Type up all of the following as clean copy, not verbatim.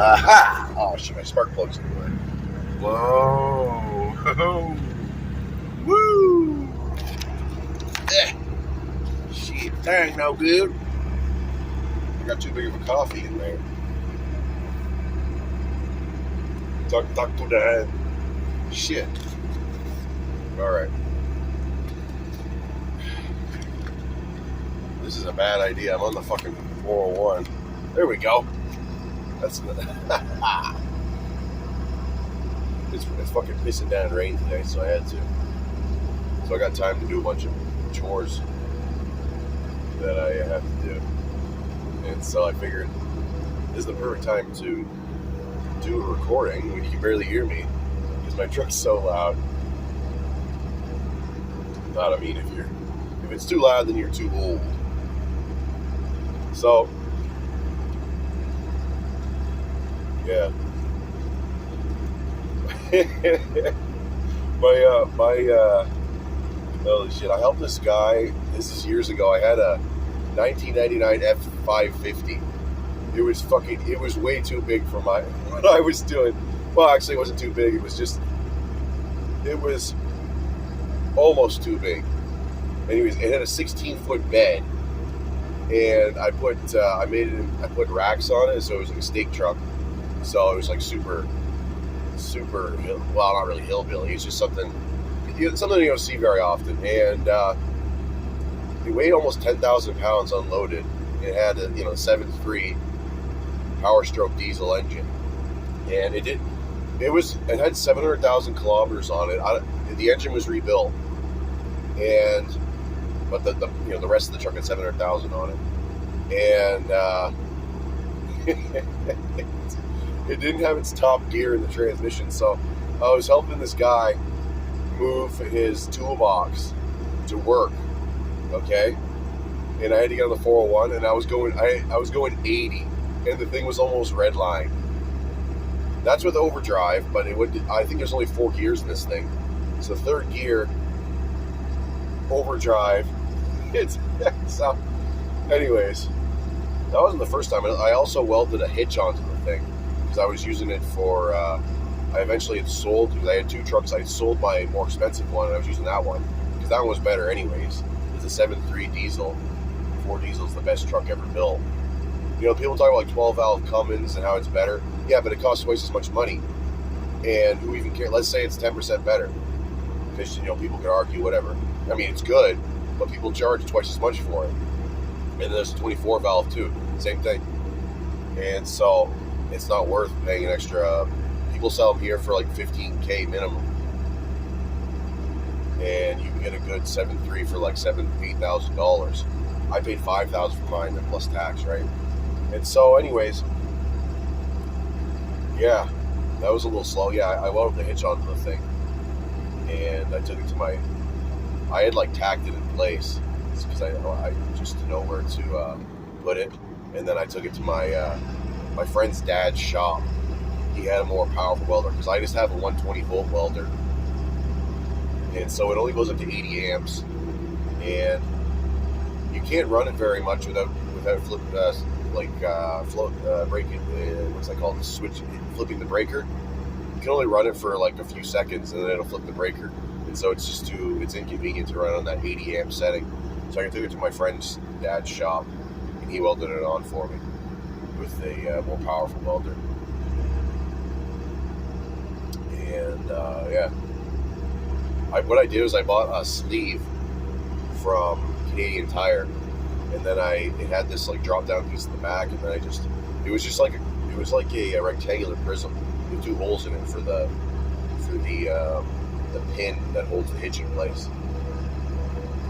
Aha! Oh shit, my spark plug's in the way. Whoa! Woo! Eh. Shit, dang, no good. I got too big of a coffee in there. Talk to the head. Shit. Alright. This is a bad idea. I'm on the fucking 401. There we go. That's it's fucking pissing down rain today, so I had to. So I got time to do a bunch of chores that I have to do. And so I figured this is the perfect time to do a recording when you can barely hear me because my truck's so loud. Not, I mean, if it's too loud, then you're too old. So, yeah. Holy shit, I helped this guy, this is years ago, I had a 1999 F550. It was way too big for what I was doing. Well, actually, it wasn't too big, it was almost too big. Anyways, it had a 16-foot bed, and I put racks on it, so it was like a steak truck. So it was like super, well, not really hillbilly. It's just something you don't see very often. And it weighed almost 10,000 pounds unloaded. It had a 7.3 Power Stroke diesel engine, and it had 700,000 kilometers on it. The engine was rebuilt, but the rest of the truck had 700,000 on it, and it didn't have its top gear in the transmission. So I was helping this guy move his toolbox to work, okay? And I had to get on the 401, and I was going 80, and the thing was almost redlined. That's with overdrive, but I think there's only 4 gears in this thing. So third gear, overdrive. So, anyways, that wasn't the first time. I also welded a hitch onto the thing because I was using it for. I eventually had sold, because I had 2 trucks. I sold my more expensive one, and I was using that one because that one was better, anyways. It's a 7.3 diesel. 4 diesel is the best truck ever built. People talk about like 12-valve Cummins and how it's better. Yeah, but it costs twice as much money. And who even cares? Let's say it's 10% better. Because, people could argue whatever. I mean, it's good, but people charge twice as much for it. And then there's a 24-valve too. Same thing. And so it's not worth paying an extra. People sell them here for like $15K minimum. And you can get a good 7.3 for like $8,000. I paid $5,000 for mine, and plus tax, right? And so, anyways, yeah, that was a little slow. Yeah, I welded the hitch onto the thing, and I took it to I had like tacked it in place because I just to know where to put it, and then I took it to my friend's dad's shop. He had a more powerful welder because I just have a 120 volt welder, and so it only goes up to 80 amps, and you can't run it very much without breaking. What's that called? Flipping the breaker. You can only run it for like a few seconds, and then it'll flip the breaker. And so it's inconvenient to run on that 80 amp setting. So I took it to my friend's dad's shop, and he welded it on for me with a more powerful welder. And yeah, what I did was I bought a sleeve from Canadian Tire, and then it had this like drop down piece in the back, and then it was like a rectangular prism with 2 holes in it for the pin that holds the hitch in place.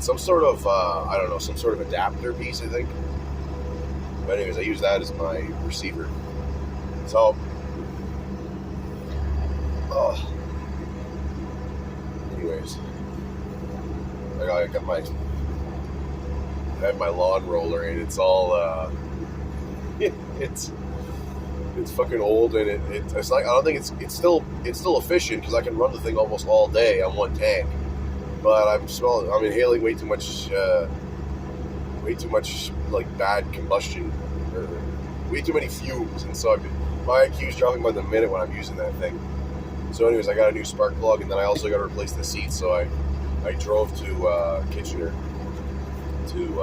Some sort of some sort of adapter piece, I think. But anyways, I use that as my receiver. So anyways, I have my lawn roller, and it's all it's fucking old, and it's like, I don't think it's still efficient because I can run the thing almost all day on one tank, but I'm inhaling way too much like bad combustion, or way too many fumes, and so My IQ's dropping by the minute when I'm using that thing. So anyways, I got a new spark plug, and then I also got to replace the seat. So I drove to Kitchener to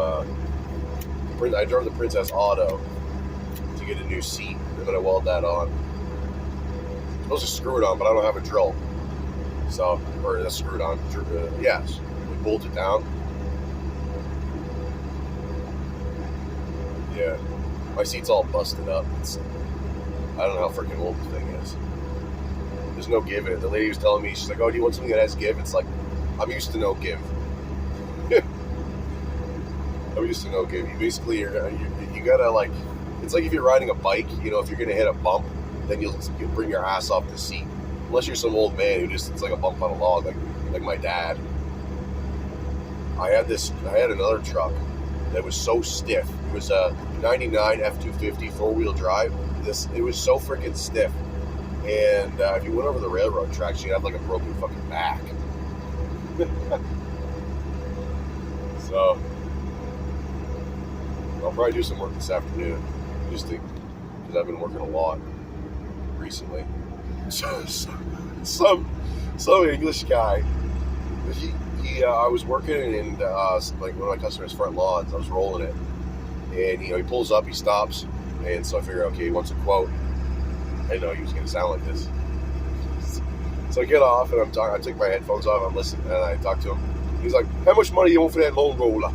I drove to Princess Auto to get a new seat. I'm gonna weld that on. I'm supposed to screw it on, but I don't have a drill. So, or that's screwed on. Yes, we bolt it down. Yeah, my seat's all busted up. I don't know how freaking old the thing is. There's no give in it. The lady was telling me, she's like, "Oh, do you want something that has give?" It's like, I'm used to no give. I'm used to no give. You basically, you gotta like, it's like if you're riding a bike, you know, if you're gonna hit a bump, then you'll bring your ass off the seat. Unless you're some old man who just, it's like a bump on a log, like my dad. I had another truck that was so stiff. It was a 99 F-250 4-wheel drive. It was so freaking stiff. And if you went over the railroad tracks, you'd have like a broken fucking back. So, I'll probably do some work this afternoon, because I've been working a lot recently. So, some English guy, I was working in like one of my customers' front lawns. I was rolling it, and he pulls up, he stops, and so I figure, okay, he wants a quote. I didn't know he was going to sound like this. So I get off, and I take my headphones off, I'm listening, and I talk to him. He's like, "How much money you want for that loan roller?"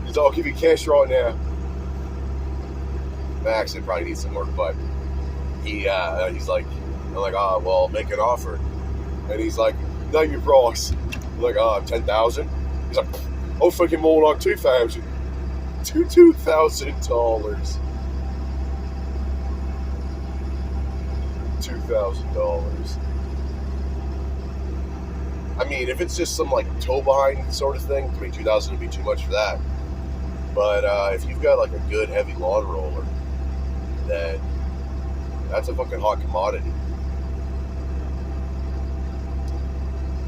He's like, "I'll give you cash right now." My accent probably needs some work, but he's like, I'm like, "Ah, well, make an offer." And he's like, "Name your price." I'm like, $10,000. He's like, "Oh, fucking more like $2,000. $2,000. $2,000. I mean, if it's just some like tow behind sort of thing, I mean, $2,000 would be too much for that. But if you've got like a good heavy lawn roller, then that's a fucking hot commodity.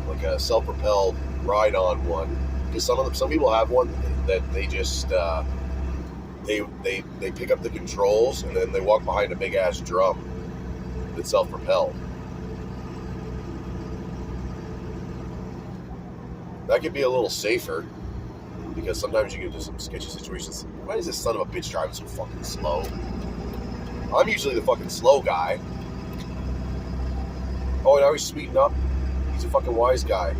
Like a self-propelled ride-on one, because some people have one that they just they pick up the controls and then they walk behind a big ass drum that's self-propelled. That could be a little safer, because sometimes you get into some sketchy situations. Why is this son of a bitch driving so fucking slow? I'm usually the fucking slow guy. Oh, now he's speeding up. He's a fucking wise guy.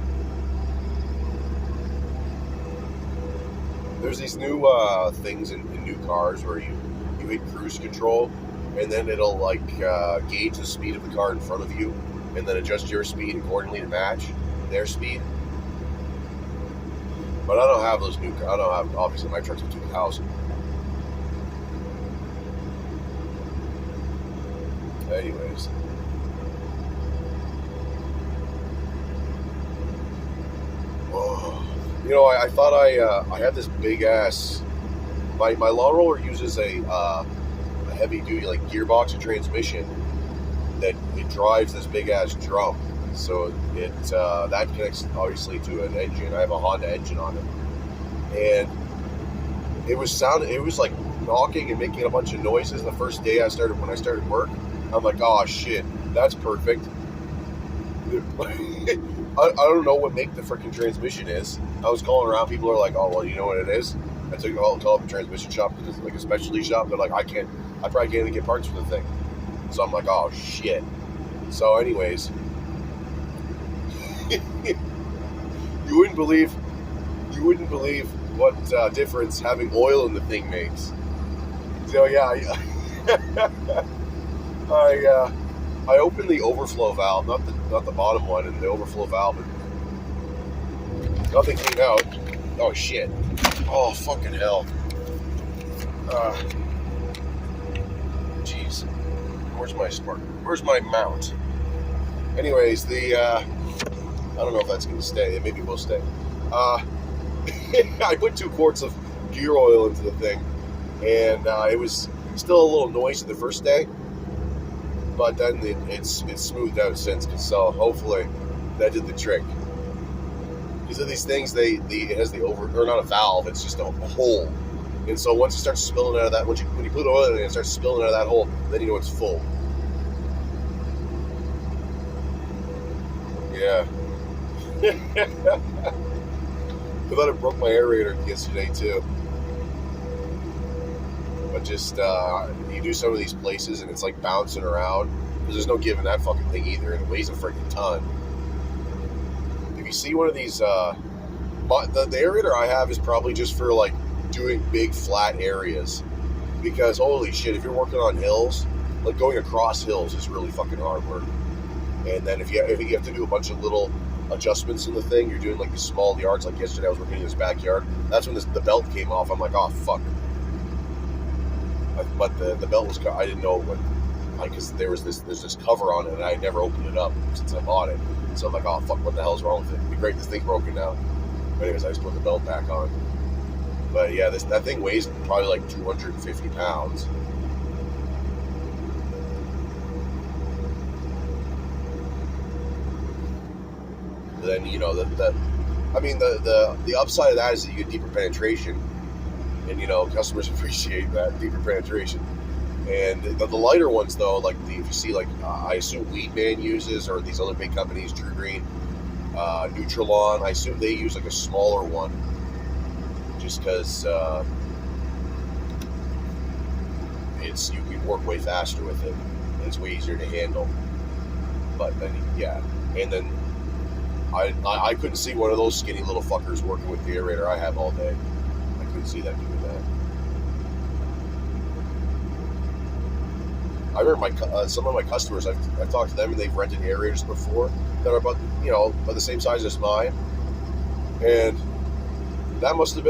There's these new things in new cars where you hit cruise control, and then it'll like gauge the speed of the car in front of you, and then adjust your speed accordingly to match their speed. But I don't have those new. I don't have, obviously my truck's a 2000. Anyways. Oh, I thought I had this big ass. My lawn roller uses a heavy duty like gearbox or transmission that it drives this big ass drum. So it that connects obviously to an engine. I have a Honda engine on it, and it was like knocking and making a bunch of noises the first day when I started work. I'm like, oh shit, that's perfect. I don't know what make the freaking transmission is. I was calling around. People are like, oh well, you know what it is. I took it all to the transmission shop, because it's like a specialty shop. They're like, I probably can't even get parts for the thing. So I'm like, oh shit. So anyways, you wouldn't believe what difference having oil in the thing makes. So yeah, I opened the overflow valve, not the bottom one, and the overflow valve, and nothing came out. Oh shit! Oh fucking hell! Jeez, where's my spark? Where's my mount? Anyways, I don't know if that's gonna stay. It maybe will stay. I put 2 quarts of gear oil into the thing, and it was still a little noisy the first day, but then it's smoothed out since. So hopefully that did the trick. These are these things. It has the or not a valve. It's just a hole And so once it starts spilling out of that, when you put oil in it, it starts spilling out of that hole, then you know it's full. Yeah. I thought it broke my aerator yesterday too. But just you do some of these places and it's like bouncing around because there's no giving that fucking thing either, and it weighs a freaking ton. If you see one of these, the aerator I have is probably just for like doing big flat areas, because holy shit, if you're working on hills, like going across hills is really fucking hard work. And then if you have to do a bunch of little adjustments in the thing, you're doing like these small yards. Like yesterday, I was working in this backyard. That's when the belt came off. I'm like, oh fuck. But the belt was, I didn't know what, because there's this cover on it, and I had never opened it up since I bought it. So I'm like, oh fuck, what the hell's wrong with it? It'd be great, this thing's broken now. But anyways, I just put the belt back on. But yeah, that thing weighs probably like 250 pounds. Then you know the upside of that is that you get deeper penetration, and you know customers appreciate that deeper penetration. And the lighter ones though, like if you see like I assume Weed Man uses, or these other big companies, True Green, Nutrilon, I assume they use like a smaller one, just because you can work way faster with it, and it's way easier to handle. But then yeah, and then I couldn't see one of those skinny little fuckers working with the aerator I have all day. I couldn't see that doing that. I remember some of my customers, I've talked to them, and they've rented aerators before that are about the same size as mine, and that must have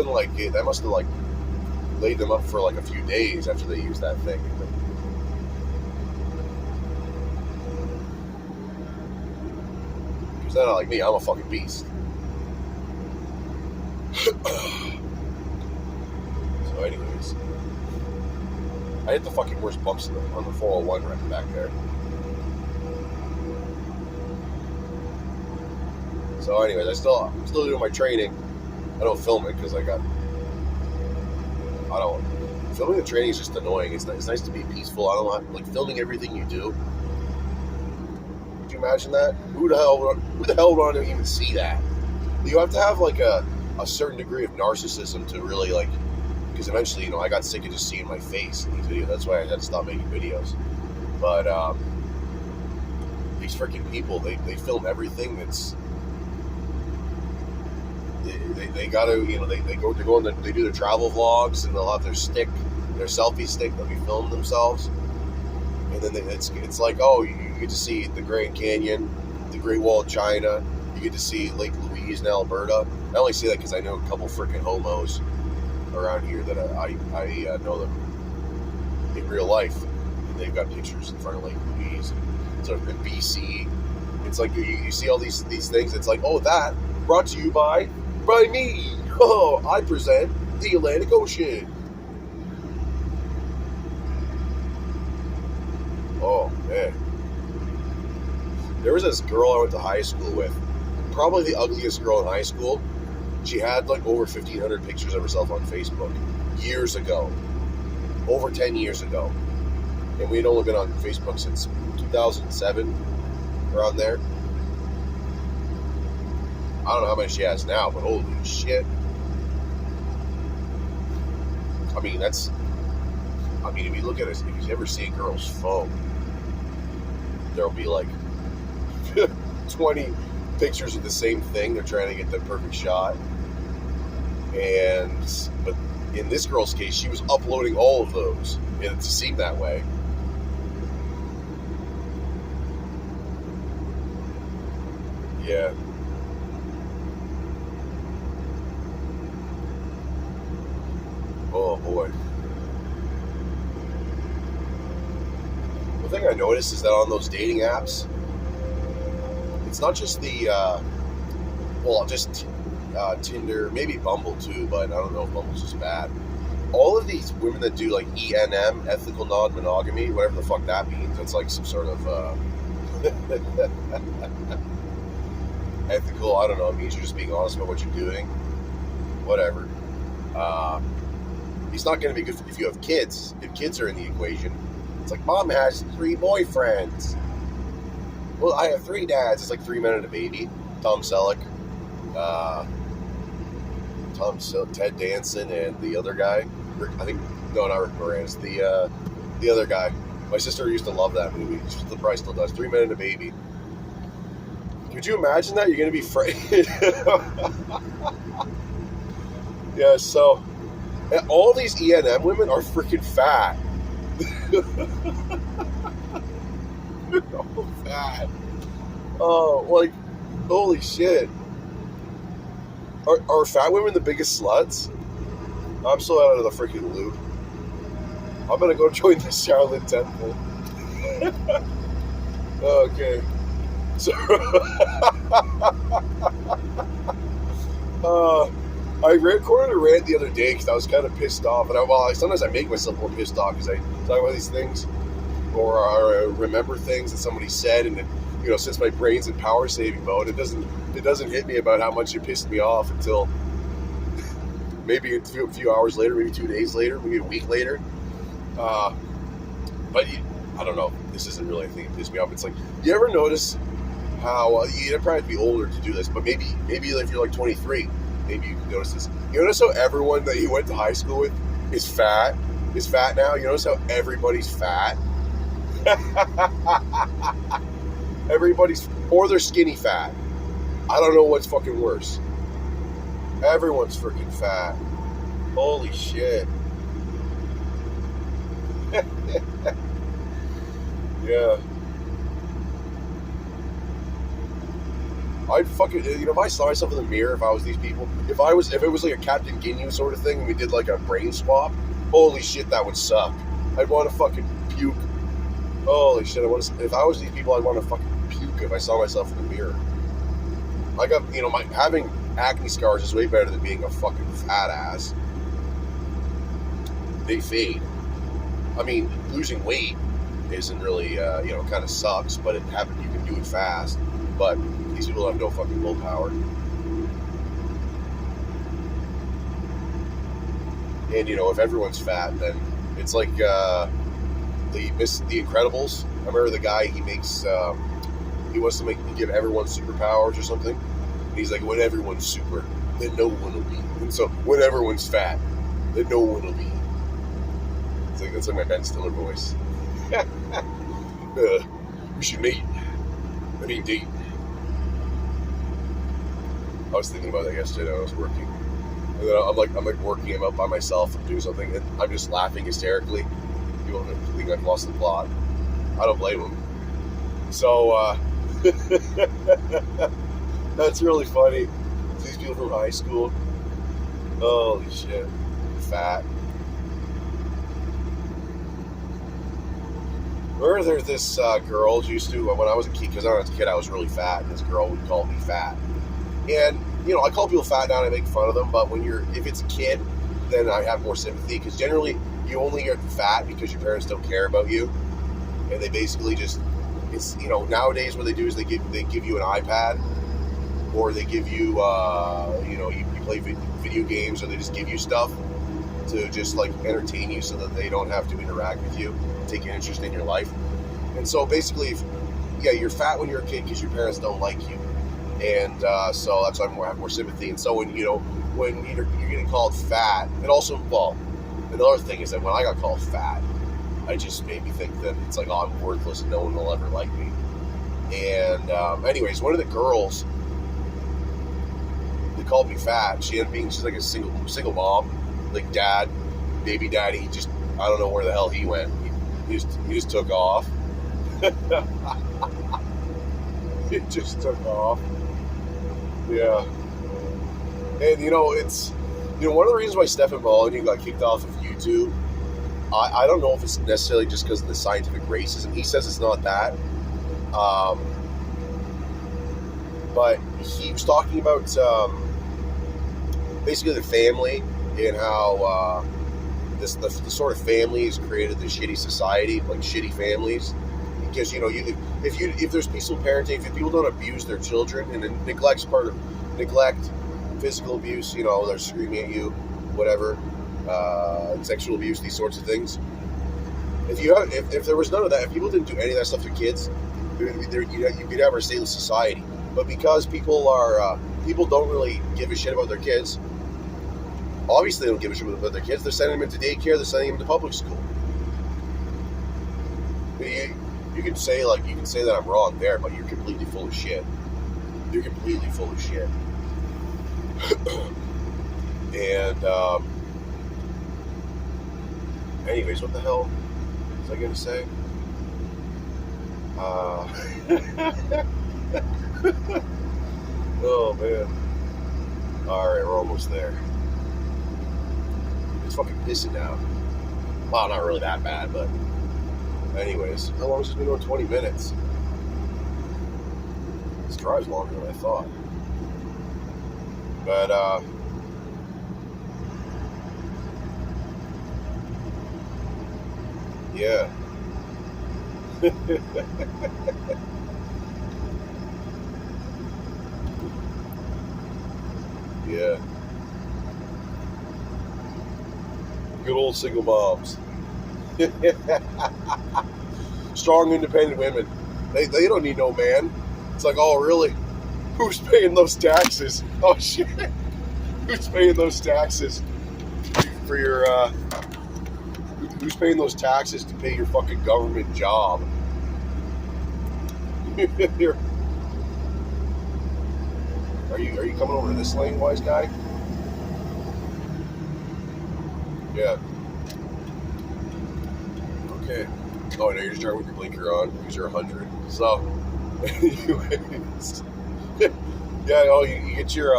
laid them up for like a few days after they used that thing. Because they're not like me, I'm a fucking beast. So anyways, I hit the fucking worst bumps on the 401 right back there. So anyways, I'm still doing my training. I don't film it because filming the training is just annoying. It's nice to be peaceful. I don't like filming everything you do. Could you imagine that? Who the hell would want to even see that? You have to have like a certain degree of narcissism to really like, because eventually, I got sick of just seeing my face in these videos. That's why I had to stop making videos. But these freaking people, they film everything that's. They gotta, they do their travel vlogs, and they'll have their selfie stick that we film themselves, and then it's like, oh, you get to see the Grand Canyon, the Great Wall of China, you get to see Lake Louise in Alberta. I only say that because I know a couple freaking homos around here that I know them in real life, and they've got pictures in front of Lake Louise, and so in BC, it's like you see all these things. It's like, oh, that brought to you by me. Oh, I present the Atlantic Ocean. Oh man, there was this girl I went to high school with, probably the ugliest girl in high school. She had like over 1,500 pictures of herself on Facebook years ago, over 10 years ago, and we'd only been on Facebook since 2007, around there. I don't know how many she has now, but holy shit. I mean, if you look at it, if you ever see a girl's phone, there'll be like 20 pictures of the same thing. They're trying to get the perfect shot. But in this girl's case, she was uploading all of those, and it seemed that way. Yeah. Oh boy. The thing I noticed is that on those dating apps, it's not just Tinder, maybe Bumble too, but I don't know if Bumble's just bad. All of these women that do like ENM, ethical non-monogamy, whatever the fuck that means, it's like some sort of ethical, I don't know, it means you're just being honest about what you're doing. Whatever. It's not going to be good if you have kids. If kids are in the equation, it's like mom has 3 boyfriends. Well, I have 3 dads. It's like 3 men and a baby. Tom Selleck, Ted Danson, and the other guy. I think not Rick Moranis. The other guy. My sister used to love that movie. The price still does. 3 men and a baby. Could you imagine that? You're going to be frightened. Yeah. So, all these E&M women are freaking fat. They're all fat. Oh, like, holy shit. Are fat women the biggest sluts? I'm still out of the freaking loop. I'm gonna go join the Shaolin Temple. Okay. So, I recorded a rant the other day because I was kind of pissed off, and sometimes I make myself more pissed off because I talk about these things or I remember things that somebody said, and then, since my brain's in power saving mode, it doesn't hit me about how much it pissed me off until maybe a few hours later, maybe 2 days later, maybe a week later. But I don't know. This isn't really a thing that pissed me off. It's like, you ever notice how you probably have to be older to do this, but maybe if you're like 23, maybe you can notice this. You notice how everyone that you went to high school with is fat now? You notice how everybody's fat? Or they're skinny fat. I don't know what's fucking worse. Everyone's freaking fat. Holy shit. Yeah. I'd fucking, if I saw myself in the mirror, if I was these people, if it was like a Captain Ginyu sort of thing, and we did like a brain swap, holy shit, that would suck. I'd want to fucking puke. Holy shit, if I was these people, I'd want to fucking puke if I saw myself in the mirror. I got, having acne scars is way better than being a fucking fat ass. They fade. I mean, losing weight isn't really, kind of sucks, but you can do it fast. But these people have no fucking willpower. And, if everyone's fat, then it's like the Incredibles. I remember the guy, he makes, he wants to give everyone superpowers or something. And he's like, when everyone's super, then no one will be. And so when everyone's fat, then no one will be. That's like my Ben Stiller voice. We should date. I was thinking about that yesterday when I was working. And then I'm like working him out by myself and doing something, and I'm just laughing hysterically. People think I've lost the plot. I don't blame them. So, that's really funny. These people from high school. Holy shit. Fat. Remember there's this girl used to, when I was a kid, because when I was a kid I was really fat, and this girl would call me fat. And, I call people fat now and I make fun of them, but if it's a kid, then I have more sympathy, because generally you only get fat because your parents don't care about you, and they basically just, it's, nowadays what they do is they give you an iPad, or they give you, you play video games, or they just give you stuff to just like entertain you so that they don't have to interact with you, take an interest in your life. And so basically, you're fat when you're a kid because your parents don't like you. And so that's why I have more sympathy. And so when you're getting called fat, and also, well, another thing is that when I got called fat, I just made me think that it's like, oh, I'm worthless and no one will ever like me. And anyways, one of the girls, they called me fat. She's like a single mom, like baby daddy. Just, I don't know where the hell he went. He just took off. It just took off. Yeah. And, it's, one of the reasons why Stefan Molyneux got kicked off of YouTube, I don't know if it's necessarily just because of the scientific racism. He says it's not that. But he was talking about basically the family and how the sort of family has created this shitty society, like shitty families. Because, if there's peaceful parenting, if people don't abuse their children, and then neglect, physical abuse, they're screaming at you, whatever, sexual abuse, these sorts of things. If there was none of that, if people didn't do any of that stuff to kids, you could have a stateless society. But because people don't really give a shit about their kids, obviously they don't give a shit about their kids. They're sending them into daycare. They're sending them to public school. You can say that I'm wrong there, but you're completely full of shit. You're completely full of shit. And anyways, what the hell was I gonna say? Oh man! All right, we're almost there. It's fucking pissing out. Well, not really that bad, but anyways, how long has this been going? 20 minutes. This drive's longer than I thought. But yeah. Yeah. Good old single moms. Strong, independent women. They don't need no man. It's like, oh, really? Who's paying those taxes? Oh, shit. Who's paying those taxes for your, who's paying those taxes to pay your fucking government job? Are you coming over to this lane, wise guy? Yeah. Okay. Oh, no, you're just driving with your blinker on because you're 100. So, anyways. Yeah, oh, you get your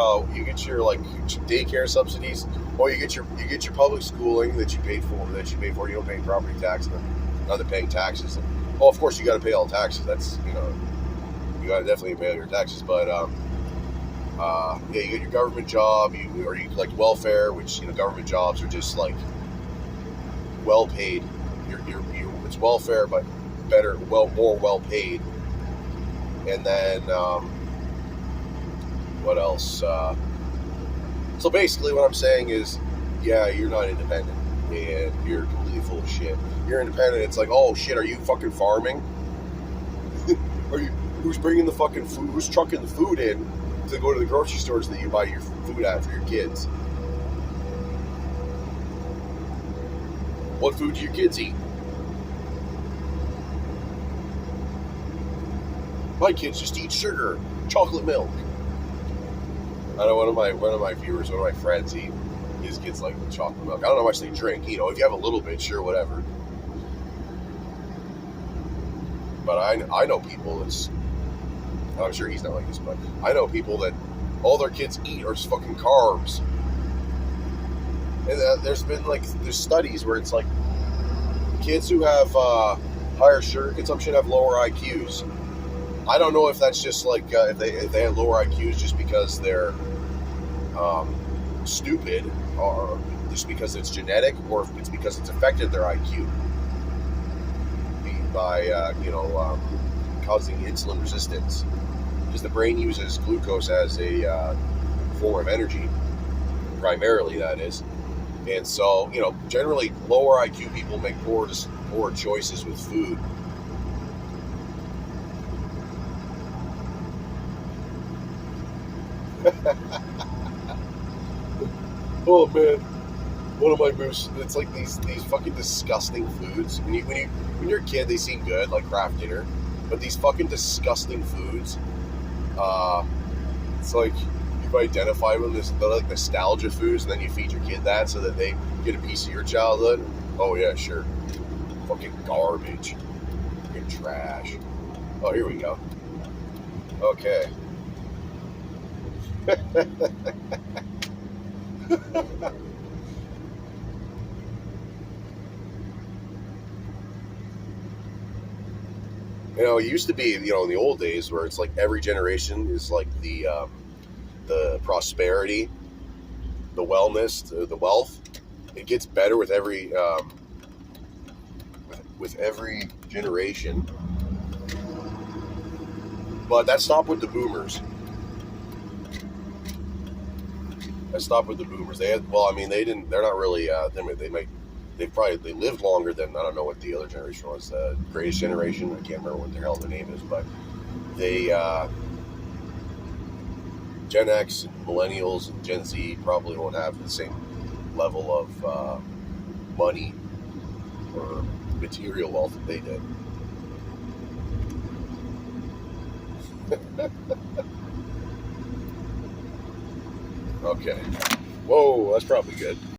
like daycare subsidies. Oh, you get your public schooling that you paid for. You don't pay property tax, and now they're paying taxes. And, oh, of course you got to pay all taxes. That's you got to definitely pay all your taxes. But yeah, you get your government job. You like welfare, which government jobs are just like well paid. It's welfare, but better, more well paid. And then what else? So basically, what I'm saying is, yeah, you're not independent, and you're completely full of shit. You're independent. It's like, oh shit, are you fucking farming? Who's bringing the fucking food? Who's trucking the food in to go to the grocery stores that you buy your food at for your kids? What food do your kids eat? My kids just eat sugar, chocolate milk. I know one of my viewers, one of my friends, his kids like chocolate milk. I don't know how much they drink. If you have a little bit, sure, whatever. But I know people I'm sure he's not like this, but I know people that all their kids eat are just fucking carbs. And there's studies where it's like kids who have higher sugar consumption have lower IQs. I don't know if that's just like if they have lower IQs just because they're stupid, or just because it's genetic, or if it's because it's affected their IQ by causing insulin resistance, because the brain uses glucose as a form of energy, primarily that is. And so generally lower IQ people make poor choices with food. Oh man, one of my moves. It's like these fucking disgusting foods. When you're a kid, they seem good, like craft dinner, but these fucking disgusting foods. It's like you identify them as they're like nostalgia foods, and then you feed your kid that so that they get a piece of your childhood. Oh yeah, sure. Fucking garbage. Fucking trash. Oh, here we go. Okay. It used to be, in the old days where it's like every generation is like the prosperity, the wellness, the wealth. It gets better with every generation. But that stopped with the boomers. stopped with the boomers. They had, well, I mean, they didn't. They're not really. They lived longer than, I don't know what the other generation was. The greatest generation. I can't remember what the hell their name is, but they Gen X and millennials and Gen Z probably won't have the same level of money or material wealth that they did. Okay. Whoa, that's probably good.